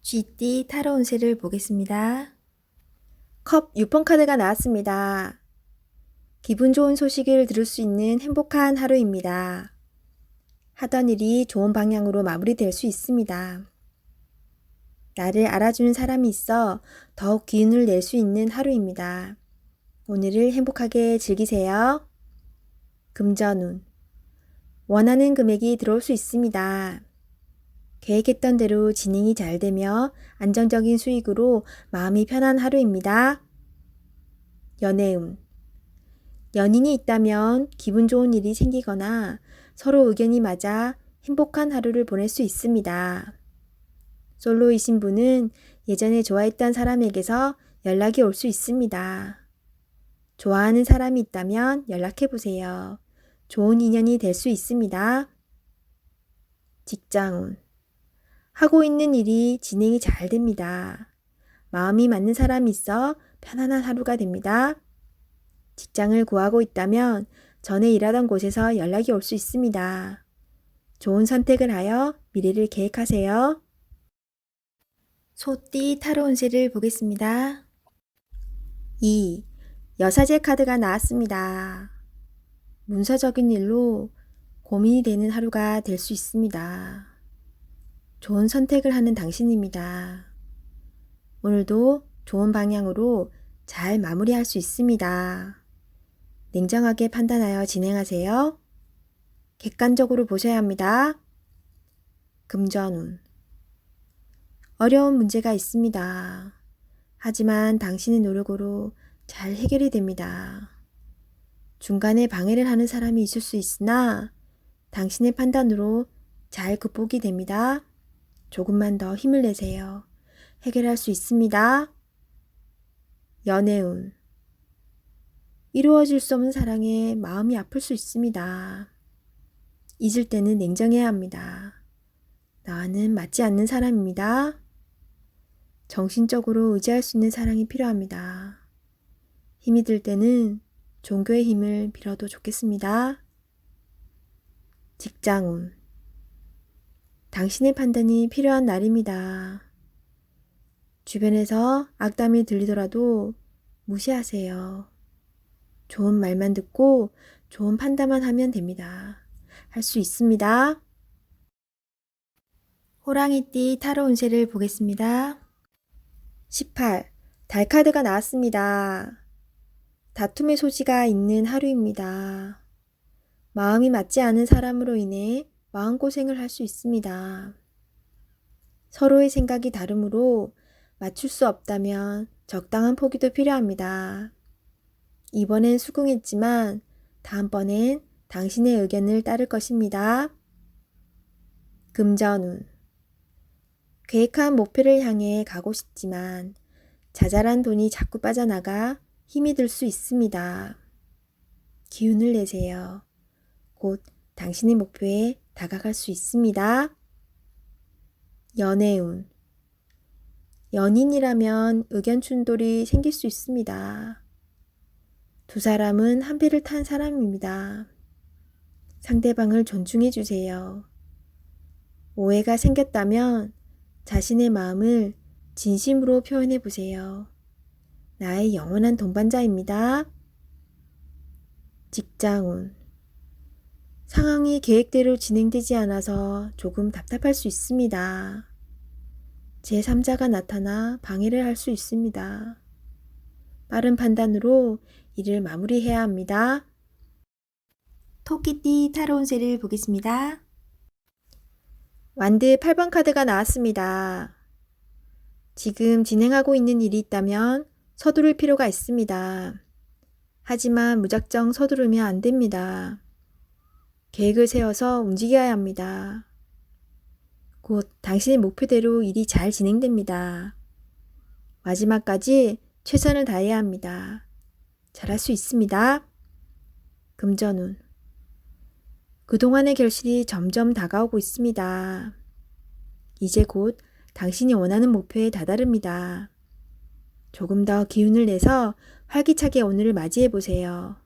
쥐띠 타로 운세를 보겠습니다. 컵 6번 카드가 나왔습니다. 기분 좋은 소식을 들을 수 있는 행복한 하루입니다. 하던 일이 좋은 방향으로 마무리될 수 있습니다. 나를 알아주는 사람이 있어 더욱 기운을 낼 수 있는 하루입니다. 오늘을 행복하게 즐기세요. 금전운. 원하는 금액이 들어올 수 있습니다. 계획했던 대로 진행이 잘 되며 안정적인 수익으로 마음이 편한 하루입니다. 연애운. 연인이 있다면 기분 좋은 일이 생기거나 서로 의견이 맞아 행복한 하루를 보낼 수 있습니다. 솔로이신 분은 예전에 좋아했던 사람에게서 연락이 올 수 있습니다. 좋아하는 사람이 있다면 연락해보세요. 좋은 인연이 될 수 있습니다. 직장운. 하고 있는 일이 진행이 잘 됩니다. 마음이 맞는 사람이 있어 편안한 하루가 됩니다. 직장을 구하고 있다면 전에 일하던 곳에서 연락이 올 수 있습니다. 좋은 선택을 하여 미래를 계획하세요. 소띠 타로 운세를 보겠습니다. 2. 여사제 카드가 나왔습니다. 문서적인 일로 고민이 되는 하루가 될 수 있습니다. 좋은 선택을 하는 당신입니다. 오늘도 좋은 방향으로 잘 마무리할 수 있습니다. 냉정하게 판단하여 진행하세요. 객관적으로 보셔야 합니다. 금전운. 어려운 문제가 있습니다. 하지만 당신의 노력으로 잘 해결이 됩니다. 중간에 방해를 하는 사람이 있을 수 있으나 당신의 판단으로 잘 극복이 됩니다. 조금만 더 힘을 내세요. 해결할 수 있습니다. 연애운. 이루어질 수 없는 사랑에 마음이 아플 수 있습니다. 잊을 때는 냉정해야 합니다. 나와는 맞지 않는 사람입니다. 정신적으로 의지할 수 있는 사랑이 필요합니다. 힘이 들 때는 종교의 힘을 빌어도 좋겠습니다. 직장운. 당신의 판단이 필요한 날입니다. 주변에서 악담이 들리더라도 무시하세요. 좋은 말만 듣고 좋은 판단만 하면 됩니다. 할 수 있습니다. 호랑이띠 타로 운세를 보겠습니다. 18. 달 카드가 나왔습니다. 다툼의 소지가 있는 하루입니다. 마음이 맞지 않은 사람으로 인해 마음고생을 할 수 있습니다. 서로의 생각이 다르므로 맞출 수 없다면 적당한 포기도 필요합니다. 이번엔 수긍했지만 다음번엔 당신의 의견을 따를 것입니다. 금전운. 계획한 목표를 향해 가고 싶지만 자잘한 돈이 자꾸 빠져나가 힘이 들 수 있습니다. 기운을 내세요. 곧 당신의 목표에 다가갈 수 있습니다. 연애운. 연인이라면 의견 충돌이 생길 수 있습니다. 두 사람은 한 배를 탄 사람입니다. 상대방을 존중해 주세요. 오해가 생겼다면 자신의 마음을 진심으로 표현해 보세요. 나의 영원한 동반자입니다. 직장운. 상황이 계획대로 진행되지 않아서 조금 답답할 수 있습니다. 제3자가 나타나 방해를 할 수 있습니다. 빠른 판단으로 일을 마무리해야 합니다. 토끼띠 타로 운세를 보겠습니다. 완드 8번 카드가 나왔습니다. 지금 진행하고 있는 일이 있다면 서두를 필요가 있습니다. 하지만 무작정 서두르면 안 됩니다. 계획을 세워서 움직여야 합니다. 곧 당신의 목표대로 일이 잘 진행됩니다. 마지막까지 최선을 다해야 합니다. 잘할 수 있습니다. 금전운. 그동안의 결실이 점점 다가오고 있습니다. 이제 곧 당신이 원하는 목표에 다다릅니다. 조금 더 기운을 내서 활기차게 오늘을 맞이해 보세요.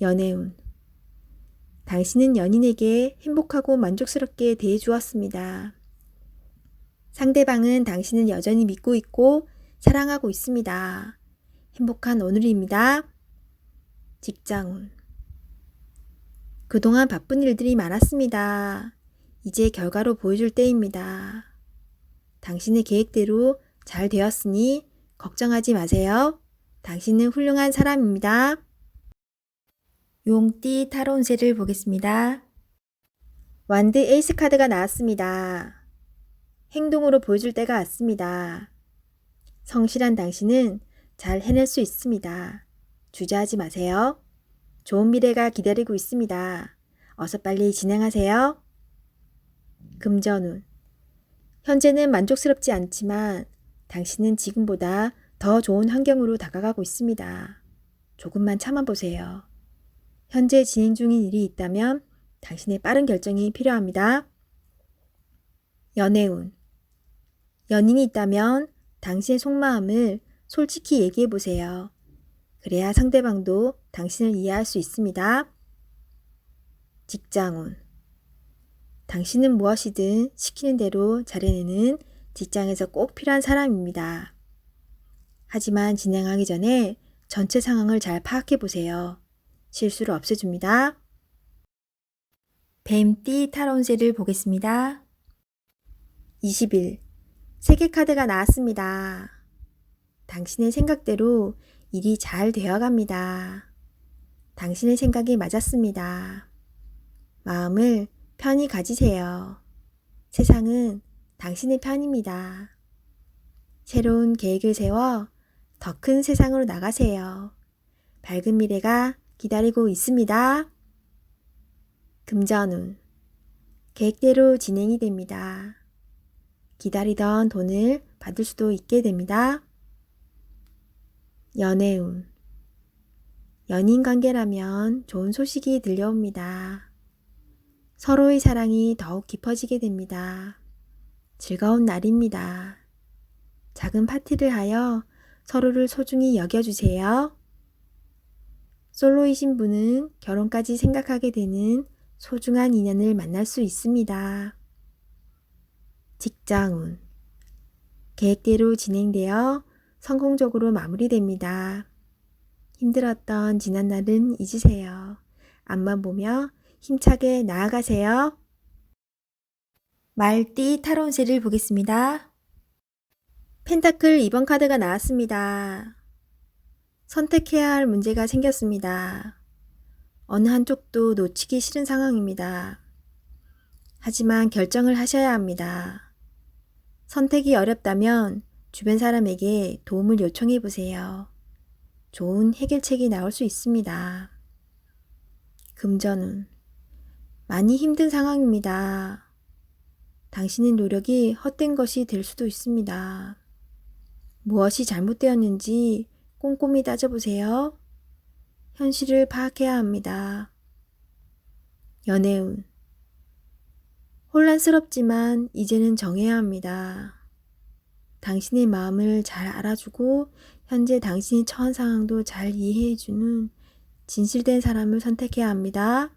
연애운. 당신은 연인에게 행복하고 만족스럽게 대해 주었습니다. 상대방은 당신을 여전히 믿고 있고 사랑하고 있습니다. 행복한 오늘입니다. 직장운. 그동안 바쁜 일들이 많았습니다. 이제 결과로 보여줄 때입니다. 당신의 계획대로 잘 되었으니 걱정하지 마세요. 당신은 훌륭한 사람입니다. 용띠 타로 운세를 보겠습니다. 완드 에이스 카드가 나왔습니다. 행동으로 보여줄 때가 왔습니다. 성실한 당신은 잘 해낼 수 있습니다. 주저하지 마세요. 좋은 미래가 기다리고 있습니다. 어서 빨리 진행하세요. 금전운. 현재는 만족스럽지 않지만 당신은 지금보다 더 좋은 환경으로 다가가고 있습니다. 조금만 참아보세요. 현재 진행 중인 일이 있다면 당신의 빠른 결정이 필요합니다. 연애운. 연인이 있다면 당신의 속마음을 솔직히 얘기해보세요. 그래야 상대방도 당신을 이해할 수 있습니다. 직장운. 당신은 무엇이든 시키는 대로 잘해내는 직장에서 꼭 필요한 사람입니다. 하지만 진행하기 전에 전체 상황을 잘 파악해보세요. 실수를 없애줍니다. 뱀띠 타로 운세를 보겠습니다. 20일 세계 카드가 나왔습니다. 당신의 생각대로 일이 잘 되어갑니다. 당신의 생각이 맞았습니다. 마음을 편히 가지세요. 세상은 당신의 편입니다. 새로운 계획을 세워 더 큰 세상으로 나가세요. 밝은 미래가 기다리고 있습니다. 금전운. 계획대로 진행이 됩니다. 기다리던 돈을 받을 수도 있게 됩니다. 연애운. 연인 관계라면 좋은 소식이 들려옵니다. 서로의 사랑이 더욱 깊어지게 됩니다. 즐거운 날입니다. 작은 파티를 하여 서로를 소중히 여겨주세요. 솔로이신 분은 결혼까지 생각하게 되는 소중한 인연을 만날 수 있습니다. 직장운. 계획대로 진행되어 성공적으로 마무리됩니다. 힘들었던 지난날은 잊으세요. 앞만 보며 힘차게 나아가세요. 말띠 타로 운세를 보겠습니다. 펜타클 2번 카드가 나왔습니다. 선택해야 할 문제가 생겼습니다. 어느 한쪽도 놓치기 싫은 상황입니다. 하지만 결정을 하셔야 합니다. 선택이 어렵다면 주변 사람에게 도움을 요청해 보세요. 좋은 해결책이 나올 수 있습니다. 금전운. 많이 힘든 상황입니다. 당신의 노력이 헛된 것이 될 수도 있습니다. 무엇이 잘못되었는지 꼼꼼히 따져보세요. 현실을 파악해야 합니다. 연애운. 혼란스럽지만 이제는 정해야 합니다. 당신의 마음을 잘 알아주고 현재 당신이 처한 상황도 잘 이해해주는 진실된 사람을 선택해야 합니다.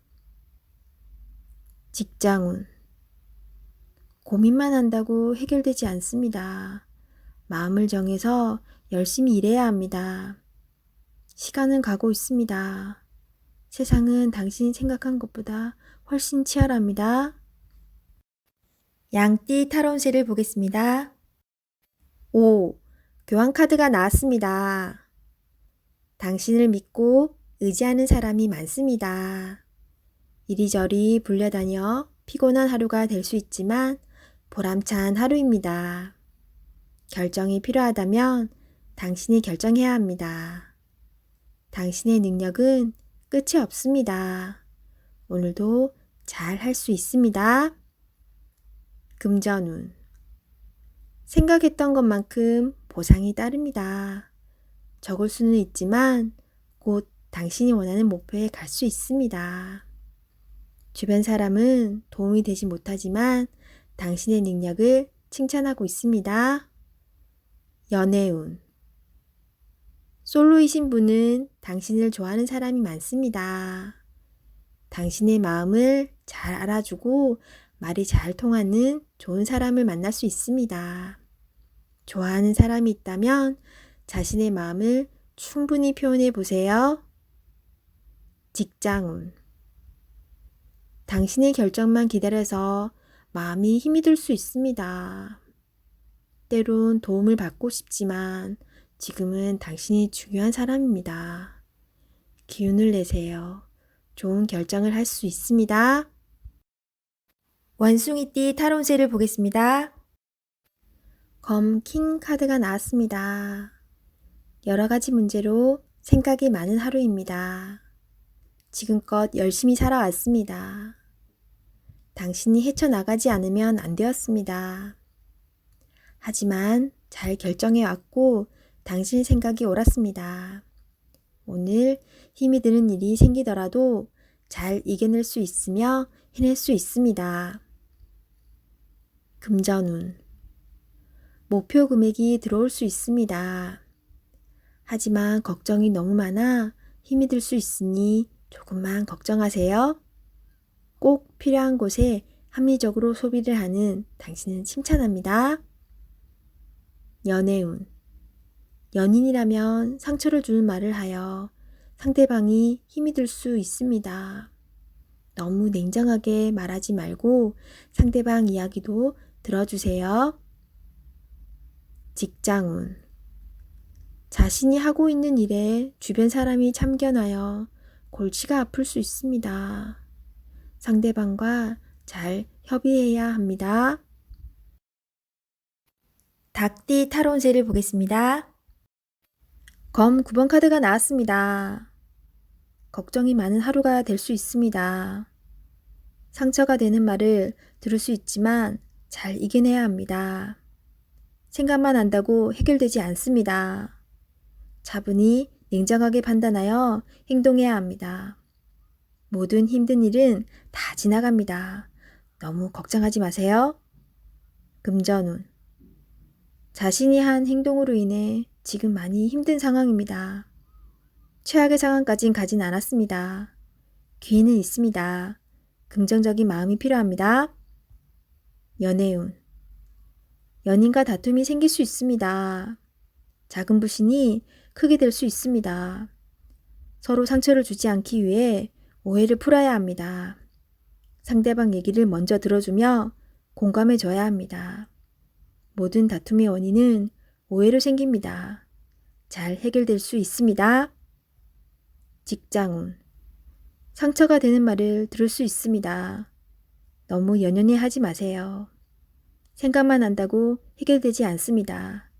직장운. 고민만 한다고 해결되지 않습니다. 마음을 정해서 열심히 일해야 합니다. 시간은 가고 있습니다. 세상은 당신이 생각한 것보다 훨씬 치열합니다. 양띠 타로 운세를 보겠습니다. 5. 교환 카드가 나왔습니다. 당신을 믿고 의지하는 사람이 많습니다. 이리저리 불려다녀 피곤한 하루가 될 수 있지만 보람찬 하루입니다. 결정이 필요하다면 당신이 결정해야 합니다. 당신의 능력은 끝이 없습니다. 오늘도 잘 할 수 있습니다. 금전운. 생각했던 것만큼 보상이 따릅니다. 적을 수는 있지만 곧 당신이 원하는 목표에 갈 수 있습니다. 주변 사람은 도움이 되지 못하지만 당신의 능력을 칭찬하고 있습니다. 연애운. 솔로이신 분은 당신을 좋아하는 사람이 많습니다. 당신의 마음을 잘 알아주고 말이 잘 통하는 좋은 사람을 만날 수 있습니다. 좋아하는 사람이 있다면 자신의 마음을 충분히 표현해 보세요. 직장운. 당신의 결정만 기다려서 마음이 힘이 들 수 있습니다. 때론 도움을 받고 싶지만 지금은 당신이 중요한 사람입니다. 기운을 내세요. 좋은 결정을 할 수 있습니다. 원숭이띠 타로운세를 보겠습니다. 검 킹 카드가 나왔습니다. 여러 가지 문제로 생각이 많은 하루입니다. 지금껏 열심히 살아왔습니다. 당신이 헤쳐나가지 않으면 안 되었습니다. 하지만 잘 결정해 왔고 당신의 생각이 옳았습니다. 오늘 힘이 드는 일이 생기더라도 잘 이겨낼 수 있으며 해낼 수 있습니다. 금전운. 목표 금액이 들어올 수 있습니다. 하지만 걱정이 너무 많아 힘이 들 수 있으니 조금만 걱정하세요. 꼭 필요한 곳에 합리적으로 소비를 하는 당신은 칭찬합니다. 연애운. 연인이라면 상처를 주는 말을 하여 상대방이 힘이 들 수 있습니다. 너무 냉정하게 말하지 말고 상대방 이야기도 들어주세요. 직장운. 자신이 하고 있는 일에 주변 사람이 참견하여 골치가 아플 수 있습니다. 상대방과 잘 협의해야 합니다. 닭띠 타로운세를 보겠습니다. 검 9번 카드가 나왔습니다. 걱정이 많은 하루가 될 수 있습니다. 상처가 되는 말을 들을 수 있지만 잘 이겨내야 합니다. 생각만 한다고 해결되지 않습니다. 차분히 냉정하게 판단하여 행동해야 합니다. 모든 힘든 일은 다 지나갑니다. 너무 걱정하지 마세요. 금전운. 자신이 한 행동으로 인해 지금 많이 힘든 상황입니다. 최악의 상황까진 가진 않았습니다. 기회는 있습니다. 긍정적인 마음이 필요합니다. 연애운. 연인과 다툼이 생길 수 있습니다. 작은 불신이 크게 될 수 있습니다. 서로 상처를 주지 않기 위해 오해를 풀어야 합니다. 상대방 얘기를 먼저 들어주며 공감해 줘야 합니다. 모든 다툼의 원인은 오해로 생깁니다. 잘 해결될 수 있습니다. 직장운. 상처가 되는 말을 들을 수 있습니다. 너무 연연해 하지 마세요. 생각만 한다고 해결되지 않습니다.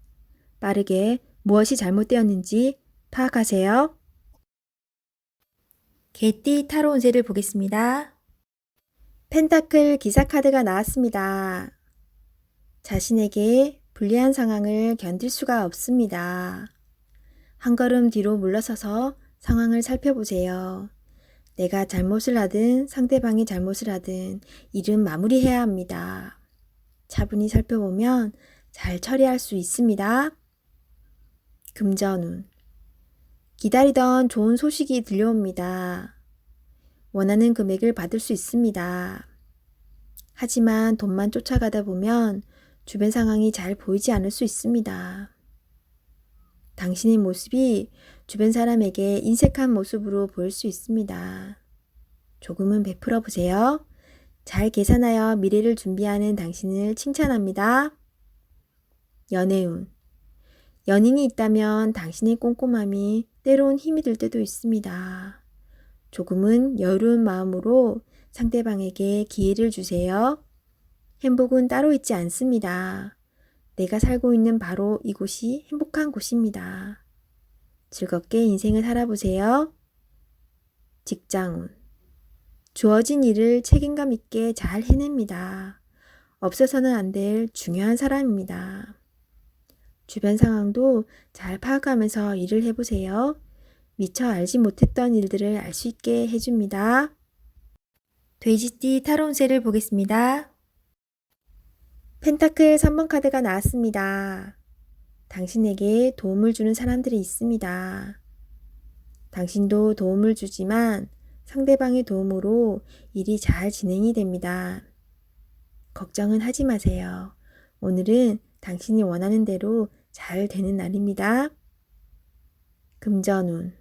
빠르게 무엇이 잘못되었는지 파악하세요. 개띠 타로운세를 보겠습니다. 펜타클 기사 카드가 나왔습니다. 자신에게 불리한 상황을 견딜 수가 없습니다. 한 걸음 뒤로 물러서서 상황을 살펴보세요. 내가 잘못을 하든 상대방이 잘못을 하든 일은 마무리해야 합니다. 차분히 살펴보면 잘 처리할 수 있습니다. 금전운. 기다리던 좋은 소식이 들려옵니다. 원하는 금액을 받을 수 있습니다. 하지만 돈만 쫓아가다 보면 주변 상황이 잘 보이지 않을 수 있습니다. 당신의 모습이 주변 사람에게 인색한 모습으로 보일 수 있습니다. 조금은 베풀어 보세요. 잘 계산하여 미래를 준비하는 당신을 칭찬합니다. 연애운. 연인이 있다면 당신의 꼼꼼함이 때론 힘이 들 때도 있습니다. 조금은 여유로운 마음으로 상대방에게 기회를 주세요. 행복은 따로 있지 않습니다. 내가 살고 있는 바로 이곳이 행복한 곳입니다. 즐겁게 인생을 살아보세요. 직장운. 주어진 일을 책임감 있게 잘 해냅니다. 없어서는 안 될 중요한 사람입니다. 주변 상황도 잘 파악하면서 일을 해보세요. 미처 알지 못했던 일들을 알 수 있게 해줍니다. 돼지띠 타로운세를 보겠습니다. 펜타클 3번 카드가 나왔습니다. 당신에게 도움을 주는 사람들이 있습니다. 당신도 도움을 주지만 상대방의 도움으로 일이 잘 진행이 됩니다. 걱정은 하지 마세요. 오늘은 당신이 원하는 대로 잘 되는 날입니다. 금전운.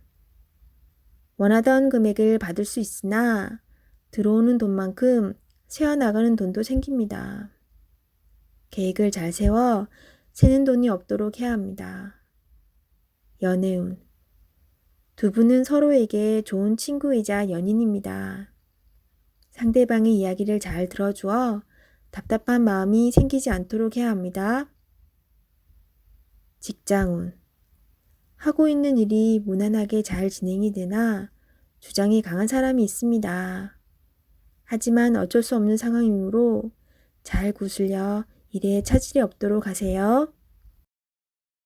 원하던 금액을 받을 수 있으나 들어오는 돈만큼 새어나가는 돈도 생깁니다. 계획을 잘 세워 새는 돈이 없도록 해야 합니다. 연애운. 두 분은 서로에게 좋은 친구이자 연인입니다. 상대방의 이야기를 잘 들어주어 답답한 마음이 생기지 않도록 해야 합니다. 직장운. 하고 있는 일이 무난하게 잘 진행이 되나 주장이 강한 사람이 있습니다. 하지만 어쩔 수 없는 상황이므로 잘 구슬려 일에 차질이 없도록 하세요.